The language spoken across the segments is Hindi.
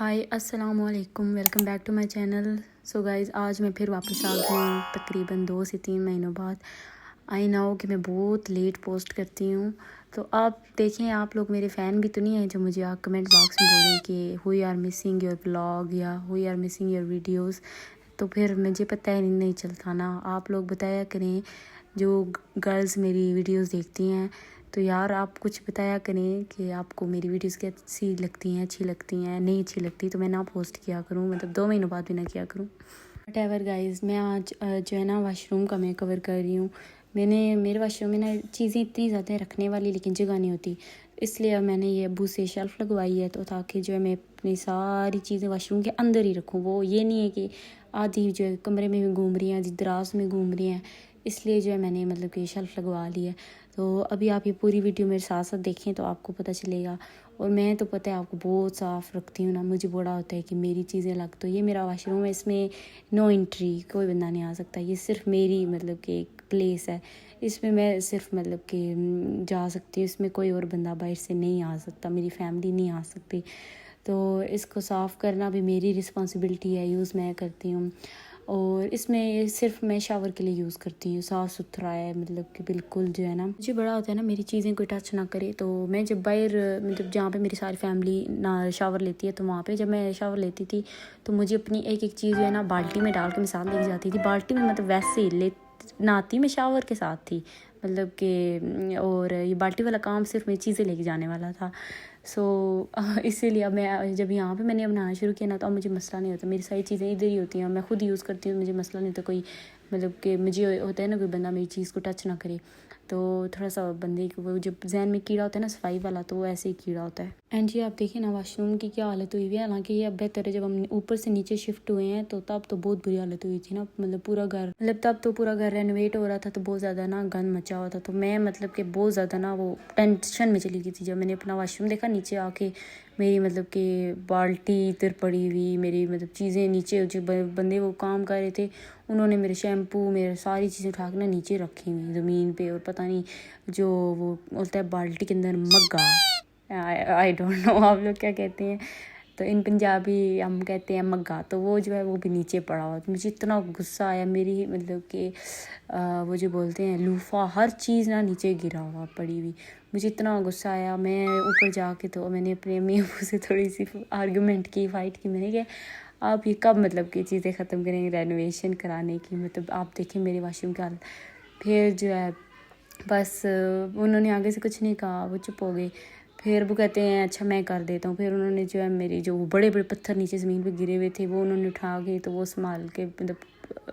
हाय अस्सलाम वालेकुम, welcome back to my channel. So guys, आज मैं फिर वापस आ गई हूँ तकरीबन 2 से 3 महीनों बाद। आई नो कि मैं बहुत लेट पोस्ट करती हूँ, तो आप देखें, आप लोग मेरे फ़ैन भी तो नहीं हैं जो मुझे आप कमेंट बॉक्स में बोलें कि we are missing your blog या we are missing your videos. तो फिर मुझे पता है नहीं चलता ना। आप लोग बताया करें, जो गर्ल्स मेरी वीडियोस देखती हैं, तो यार आप कुछ बताया करें कि आपको मेरी वीडियोस कैसी लगती हैं, अच्छी लगती हैं, नहीं अच्छी लगती तो मैं ना पोस्ट किया करूँ, मतलब 2 महीनों बाद भी ना किया करूँ। वट एवर गाइज़, मैं आज जो है ना वाशरूम का मैं कवर कर रही हूँ। मेरे वाशरूम में ना चीज़ें इतनी ज़्यादा रखने वाली लेकिन जगह नहीं होती, इसलिए अब मैंने ये अब्बू से शेल्फ़ लगवाई है, तो ताकि जो है मैं अपनी सारी चीज़ें वाशरूम के अंदर ही रखूँ। वो ये नहीं है कि आधी जो है कमरे में भी घूम रही हैं, आधी दराज में घूम रही हैं, इसलिए जो है मैंने मतलब कि शेल्फ़ लगवा ली है। तो अभी आप ये पूरी वीडियो मेरे साथ साथ देखें तो आपको पता चलेगा। और मैं तो पता है आपको बहुत साफ़ रखती हूँ ना, मुझे बड़ा होता है कि मेरी चीज़ें लग, तो ये मेरा वाशरूम है, इसमें नो एंट्री, कोई बंदा नहीं आ सकता। ये सिर्फ मेरी मतलब कि एक प्लेस है, इसमें मैं सिर्फ मतलब कि जा सकती हूँ, इसमें कोई और बंदा बाहर से नहीं आ सकता, मेरी फैमिली नहीं आ सकती। तो इसको साफ़ करना भी मेरी रिस्पॉन्सिबिलिटी है, यूज़ मैं करती हूँ। और इसमें सिर्फ मैं शावर के लिए यूज़ करती हूँ, साफ़ सुथरा है, मतलब कि बिल्कुल जो है ना, मुझे बड़ा होता है ना मेरी चीज़ें कोई टच ना करे। तो मैं जब बाहर मतलब जहाँ पे मेरी सारी फैमिली ना शावर लेती है, तो वहाँ पे जब मैं शावर लेती थी तो मुझे अपनी एक एक चीज़ जो है ना बाल्टी में डाल के मैं साथ लेके जाती थी। बाल्टी में मतलब वैसे ही ले नहाती मैं शावर के साथ थी, मतलब कि और ये बाल्टी वाला काम सिर्फ मेरी चीज़ें लेके जाने वाला था। सो इसीलिए अब मैं जब यहाँ पे मैंने अब नहाना शुरू किया ना, तो अब मुझे मसला नहीं होता, मेरी सारी चीज़ें इधर ही होती हैं, मैं खुद यूज़ करती हूँ, मुझे मसला नहीं होता कोई, मतलब कि मुझे होता है ना कोई बंदा मेरी चीज़ को टच ना करे। तो थोड़ा सा बंदे को वो जब जहन में कीड़ा होता है ना सफाई वाला, तो वो ऐसे ही कीड़ा होता है। एंड जी आप देखिए ना वाशरूम की क्या हालत हुई हुई है। हालांकि ये अब बेहतर है, जब हम ऊपर से नीचे शिफ्ट हुए हैं तो तब तो बहुत बुरी हालत हुई थी ना, मतलब पूरा घर, मतलब तब तो पूरा घर रेनोवेट हो रहा था, तो बहुत ज़्यादा ना गंद मचा हुआ था। तो मैं मतलब कि बहुत ज़्यादा ना वो टेंशन में चली गई थी जब मैंने अपना वाशरूम देखा। नीचे आके मेरी मतलब कि बाल्टी इधर पड़ी हुई, मेरी मतलब चीज़ें नीचे, जो बंदे वो काम कर रहे थे उन्होंने मेरे शैम्पू, मेरे सारी चीज़ें उठा के ना नीचे रखी हुई ज़मीन पे। और पता नहीं जो वो बोलता है बाल्टी के अंदर मग्गा, आई डोंट नो आप लोग क्या कहते हैं, तो इन पंजाबी हम कहते हैं मग्गा, तो वो जो है वो भी नीचे पड़ा हुआ। तो मुझे इतना गुस्सा आया, मेरी मतलब कि वो जो बोलते हैं लूफा, हर चीज़ ना नीचे गिरा हुआ पड़ी हुई। मुझे इतना गुस्सा आया, मैं ऊपर जाके तो मैंने अपने अम्मी अब्बू से थोड़ी सी आर्गूमेंट की, फ़ाइट की। मैंने कहा आप ये कब मतलब कि चीज़ें ख़त्म करेंगे रेनोवेशन कराने की, मतलब आप देखें मेरे वाशरूम का हाल। फिर जो है बस उन्होंने आगे से कुछ नहीं कहा, वो चुप हो गए। फिर वो कहते हैं अच्छा मैं कर देता हूँ। फिर उन्होंने जो है मेरी जो बड़े बड़े पत्थर नीचे ज़मीन पे गिरे हुए थे वो उन्होंने उठा के, तो वो संभाल के मतलब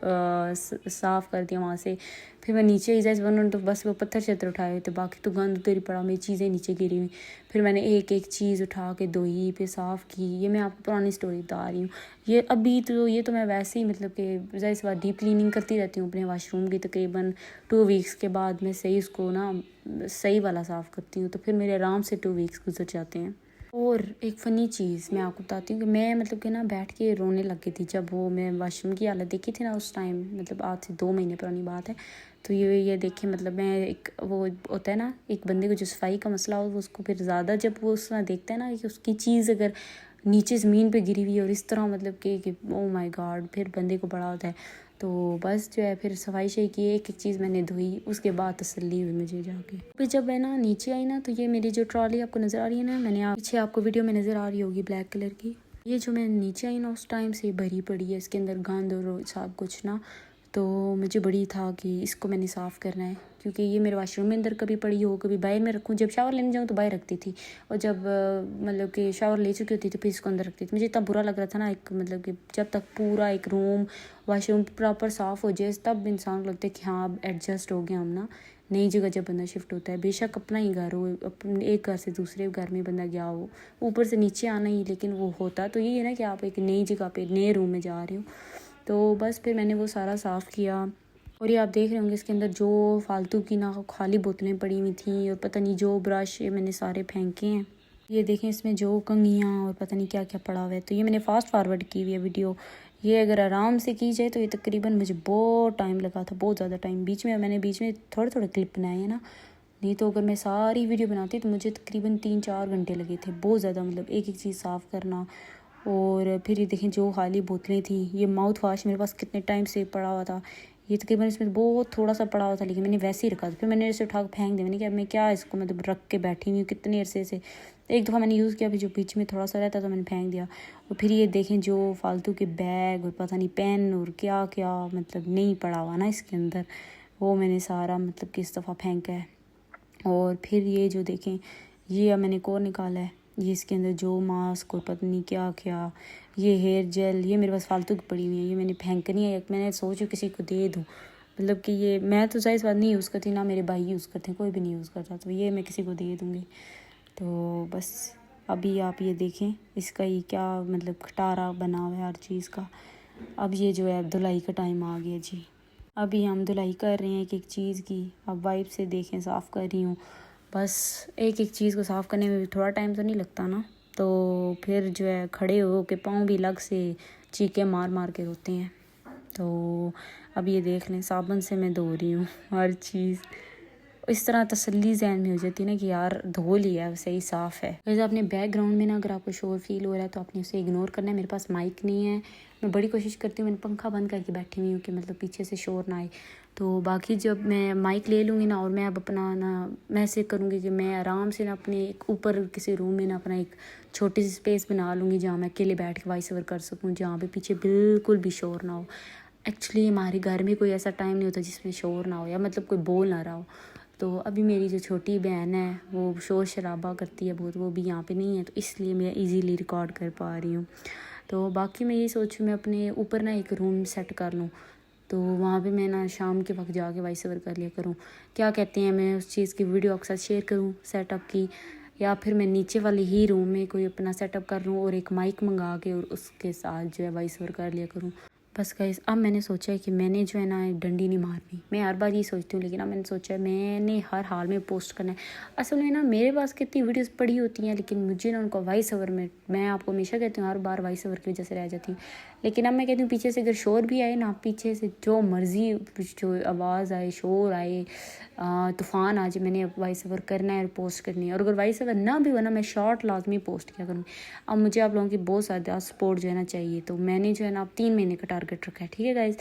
साफ़ कर दिया वहाँ से। फिर मैं नीचे ही जैसे उन्होंने तो बस वो पत्थर शत्थर उठाए हुए थे, बाकी तो गंद उधर ही पड़ा, मेरी चीज़ें नीचे गिरी हुई। फिर मैंने एक एक चीज़ उठा के धोई, फिर साफ़ की। ये मैं आपको पुरानी स्टोरी बता रही हूँ। ये अभी तो ये तो मैं वैसे ही मतलब कि ज़ाहिर सी बात डीप क्लीनिंग करती रहती हूँ अपने वाशरूम की। तकरीबन 2 वीक्स के बाद मैं सही उसको ना सही वाला साफ़ करती हूँ, तो फिर मेरे आराम से 2 वीक्स गुजर जाते हैं। और एक फ़नी चीज़ मैं आपको बताती हूँ कि मैं मतलब कि ना बैठ के रोने लग गई थी जब वो मैं वाशरूम की हालत देखी थी ना उस टाइम, मतलब आज से 2 महीने पुरानी बात है। तो ये देखिए, मतलब मैं एक वो होता है ना एक बंदे को जो सफाई का मसला हो, वो उसको फिर ज़्यादा जब वो उसमें देखता है ना कि उसकी चीज़ अगर नीचे ज़मीन पे गिरी हुई है और इस तरह मतलब कि ओ माय गॉड, फिर बंदे को बड़ा होता है। तो बस जो है फिर सफाई शई की, एक एक चीज़ मैंने धोई, उसके बाद तसल्ली हुई मुझे जाके। फिर जब मैं ना नीचे आई ना, तो ये मेरी जो ट्रॉली आपको नज़र आ रही है ना, मैंने पीछे आपको वीडियो में नज़र आ रही होगी ब्लैक कलर की, ये जो मैं नीचे आई ना उस टाइम से भरी पड़ी है, इसके अंदर गंद और सब कुछ ना। तो मुझे बड़ी था कि इसको मैंने साफ़ करना है, क्योंकि ये मेरे वाशरूम में अंदर कभी पड़ी हो, कभी बाहर में रखूँ। जब शावर लेने जाऊँ तो बाहर रखती थी, और जब मतलब कि शावर ले चुकी होती तो फिर इसको अंदर रखती थी। मुझे इतना बुरा लग रहा था ना, एक मतलब कि जब तक पूरा एक रूम वाशरूम प्रॉपर साफ़ हो जाए तब इंसान को लगता है कि हाँ अब एडजस्ट हो गया हम ना। नई जगह जब बंदा शिफ्ट होता है, बेशक अपना ही घर हो, अपने एक घर से दूसरे घर में बंदा गया हो, ऊपर से नीचे आना ही, लेकिन वो होता तो ये है ना कि आप एक नई जगह पे नए रूम में जा रहे हो। तो बस फिर मैंने वो सारा साफ़ किया। और ये आप देख रहे होंगे इसके अंदर जो फालतू की ना खाली बोतलें पड़ी हुई थी, और पता नहीं जो ब्रश ये मैंने सारे फेंके हैं। ये देखें इसमें जो कंघियाँ और पता नहीं क्या क्या पड़ा हुआ है। तो ये मैंने फास्ट फॉरवर्ड की हुई है वीडियो। ये अगर आराम से की जाए तो ये तकरीबन मुझे बहुत टाइम लगा था, बहुत ज़्यादा टाइम। मैंने बीच में थोड़े थोड़े क्लिप बनाए हैं ना, नहीं तो अगर मैं सारी वीडियो बनाती तो मुझे तकरीबन 3-4 घंटे लगे थे, बहुत ज़्यादा, मतलब एक एक चीज़ साफ़ करना। और फिर ये देखें जो खाली बोतलें थी, ये माउथ वाश मेरे पास कितने टाइम से पड़ा हुआ था, ये तकरीबन इसमें बहुत थोड़ा सा पड़ा हुआ था, लेकिन मैंने वैसे ही रखा था। फिर मैंने इसे उठा के फेंक दिया। मैंने कहा मैं क्या इसको मतलब रख के बैठी हुई हूँ कितने अरसे से। एक दफ़ा मैंने यूज़ किया, फिर जो बीच में थोड़ा सा रहता तो मैंने फेंक दिया। और फिर ये देखें जो फालतू के बैग और पता नहीं पेन और क्या क्या मतलब नहीं पड़ा हुआ ना इसके अंदर, वो मैंने सारा मतलब किस दफ़ा फेंका है। और फिर ये जो देखें ये मैंने को निकाला है, ये इसके अंदर जो मास्क और पता नहीं क्या क्या, ये हेयर जेल, ये मेरे पास फालतू की पड़ी हुई है, ये मैंने फेंकनी है। मैंने सोचा किसी को दे दूँ, मतलब कि ये मैं तो ज़ाहिर बात नहीं यूज़ करती, ना मेरे भाई यूज़ करते हैं, कोई भी नहीं यूज़ करता, तो ये मैं किसी को दे दूँगी। तो बस अभी आप ये देखें इसका ये क्या मतलब खटारा बना हुआ है हर चीज़ का। अब ये जो है धुलाई का टाइम आ गया जी। अभी हम धुलाई कर रहे हैं एक एक चीज़ की। अब वाइप से देखें साफ़ कर रही हूँ। बस एक एक चीज़ को साफ़ करने में भी थोड़ा टाइम तो नहीं लगता ना, तो फिर जो है खड़े हो के पाँव भी अलग से चीखे मार मार के रोते हैं। तो अब ये देख लें साबुन से मैं धो रही हूँ हर चीज़। इस तरह तसल्ली ज़हन में हो जाती है ना कि यार धो लिया है, सही साफ़ है। वैसे अपने बैकग्राउंड में ना अगर आपको शोर फील हो रहा है तो आपने उसे इग्नोर करना है। मेरे पास माइक नहीं है, मैं बड़ी कोशिश करती हूँ, मैंने पंखा बंद करके बैठी हुई हूँ कि मतलब पीछे से शोर ना आए। तो बाकी जब मैं माइक ले लूँगी ना और मैं अब अपना ना मैं ऐसे करूँगी कि मैं आराम से ना अपने एक ऊपर किसी रूम में ना अपना एक छोटी सी स्पेस बना लूँगी जहाँ मैं अकेले बैठ के वॉइस ओवर कर सकूँ, जहाँ पे पीछे बिल्कुल भी शोर ना हो। एक्चुअली हमारे घर में कोई ऐसा टाइम नहीं होता जिसमें शोर ना हो या मतलब कोई बोल ना रहा हो। तो अभी मेरी जो छोटी बहन है वो शोर शराबा करती है बहुत, वो भी यहाँ पे नहीं है, तो इसलिए मैं इजीली रिकॉर्ड कर पा रही हूँ। तो बाकी मैं ये सोचूँ मैं अपने ऊपर ना एक रूम सेट कर लूँ, तो वहाँ पे मैं ना शाम के वक्त जाके वॉइस ओवर कर लिया करूँ। क्या कहते हैं मैं उस चीज़ की वीडियो आपके साथ शेयर करूँ सेटअप की, या फिर मैं नीचे वाले ही रूम में कोई अपना सेटअप कर लूँ और एक माइक मंगा के और उसके साथ जो है वॉइस ओवर कर लिया करूँ। बस गाइस अब मैंने सोचा है कि मैंने जो है ना डंडी नहीं मारनी। मैं हर बार ये सोचती हूँ, लेकिन अब मैंने सोचा है मैंने हर हाल में पोस्ट करना है। असल में ना मेरे पास कितनी वीडियोस पड़ी होती हैं, लेकिन मुझे ना उनको वॉइस ओवर में, मैं आपको हमेशा कहती हूँ हर बार वॉइस ओवर की वजह से रह जाती हूँ। लेकिन अब मैं कहती हूँ पीछे से अगर शोर भी आए ना, पीछे से जो मर्ज़ी जो आवाज़ आए, शोर आए, तूफ़ान आ जाए, मैंने अब वॉइस ओवर करना है और पोस्ट करनी है। और अगर वॉइस ओवर ना भी हो ना, मैं शॉर्ट लाजमी पोस्ट किया करूँगी। अब मुझे आप लोगों की बहुत ज़्यादा सपोर्ट जो है ना चाहिए, तो मैंने जो है ना अब 3 महीने का टारगेट रखा है। ठीक है गाइज़,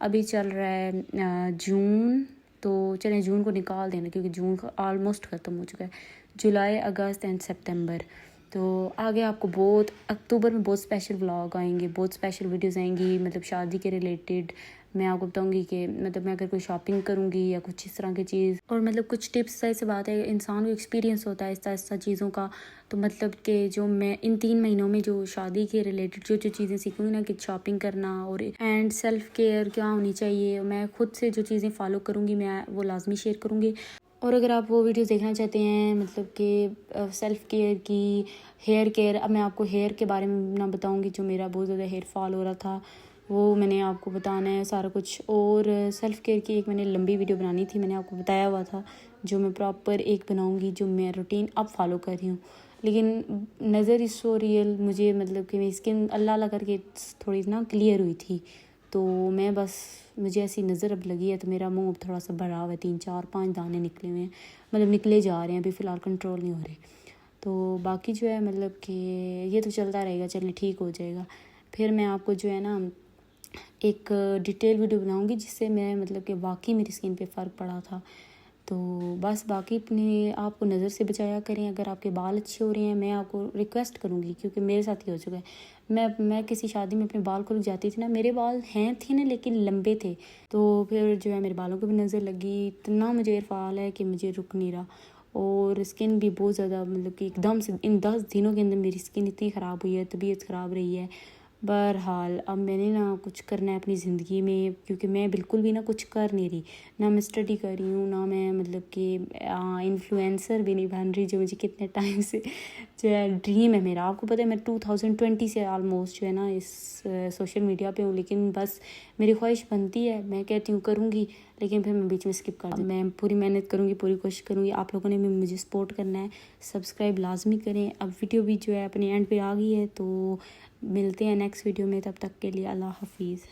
अभी चल रहा है जून, तो चलें जून को निकाल देना क्योंकि जून का ऑलमोस्ट ख़त्म हो चुका है। जुलाई, अगस्त एंड सितंबर, तो आगे आपको बहुत अक्टूबर में बहुत स्पेशल व्लॉग आएंगे, बहुत स्पेशल वीडियोस आएंगी, मतलब शादी के रिलेटेड। मैं आपको बताऊंगी कि मतलब मैं अगर कोई शॉपिंग करूंगी या कुछ इस तरह की चीज़, और मतलब कुछ टिप्स ऐसी बात है, इंसान को एक्सपीरियंस होता है ऐसा चीज़ों का। तो मतलब कि जो मैं इन 3 महीनों में जो शादी के रिलेटेड जो चीज़ें सीखूंगी ना, कि शॉपिंग करना और एंड सेल्फ केयर क्या होनी चाहिए, मैं खुद से जो चीज़ें फॉलो करूँगी मैं वो लाजमी शेयर करूँगी। और अगर आप वो वीडियोस देखना चाहते हैं मतलब कि सेल्फ़ केयर की, हेयर केयर, अब मैं आपको हेयर के बारे में ना बताऊंगी, जो मेरा बहुत ज़्यादा हेयर फॉल हो रहा था वो मैंने आपको बताना है सारा कुछ। और सेल्फ़ केयर की एक मैंने लंबी वीडियो बनानी थी, मैंने आपको बताया हुआ था, जो मैं प्रॉपर एक बनाऊंगी, जो मैं रूटीन अब फॉलो कर रही हूँ। लेकिन नज़र इज़ सो रियल, मुझे मतलब कि मेरी स्किन अल्लाह अल्लाह करके थोड़ी ना क्लियर हुई थी, तो मैं बस मुझे ऐसी नज़र अब लगी है, तो मेरा मुंह अब थोड़ा सा भरा हुआ है, 3 4 5 दाने निकले हुए हैं, मतलब निकले जा रहे हैं, अभी फ़िलहाल कंट्रोल नहीं हो रहे। तो बाकी जो है मतलब कि ये तो चलता रहेगा, चलिए ठीक हो जाएगा। फिर मैं आपको जो है ना एक डिटेल वीडियो बनाऊंगी जिससे मैं मतलब कि वाकई मेरी स्किन पे फ़र्क पड़ा था। तो बस बाकी अपने आप को नज़र से बचाया करें। अगर आपके बाल अच्छे हो रहे हैं, मैं आपको रिक्वेस्ट करूँगी, क्योंकि मेरे साथ ही हो चुका है, मैं किसी शादी में अपने बाल को रुक जाती थी ना, मेरे बाल हैं थे ना लेकिन लंबे थे, तो फिर जो है मेरे बालों को भी नज़र लगी, इतना मुझे हेयर फॉल है कि मुझे रुक नहीं रहा। और स्किन भी बहुत ज़्यादा मतलब कि एकदम से इन 10 दिनों के अंदर मेरी स्किन इतनी ख़राब हुई है, तबीयत ख़राब रही है। बहरहाल अब मैंने ना कुछ करना है अपनी ज़िंदगी में, क्योंकि मैं बिल्कुल भी ना कुछ कर नहीं रही, ना मैं स्टडी कर रही हूँ, ना मैं मतलब कि इन्फ्लुएंसर भी नहीं बन रही, जो मुझे कितने टाइम से जो है ड्रीम है मेरा। आपको पता है मैं 2020 से ऑलमोस्ट जो है ना इस सोशल मीडिया पे हूँ, लेकिन बस मेरी ख्वाहिश बनती है, मैं कहती हूँ करूँगी, लेकिन फिर मैं बीच में स्किप कर दूँ। मैं पूरी मेहनत करूँगी, पूरी कोशिश करूँगी। आप लोगों ने भी मुझे सपोर्ट करना है, सब्सक्राइब लाजमी करें। अब वीडियो भी जो है अपने एंड पे आ गई है, तो मिलते हैं नेक्स्ट वीडियो में, तब तक के लिए अल्लाह हाफिज़।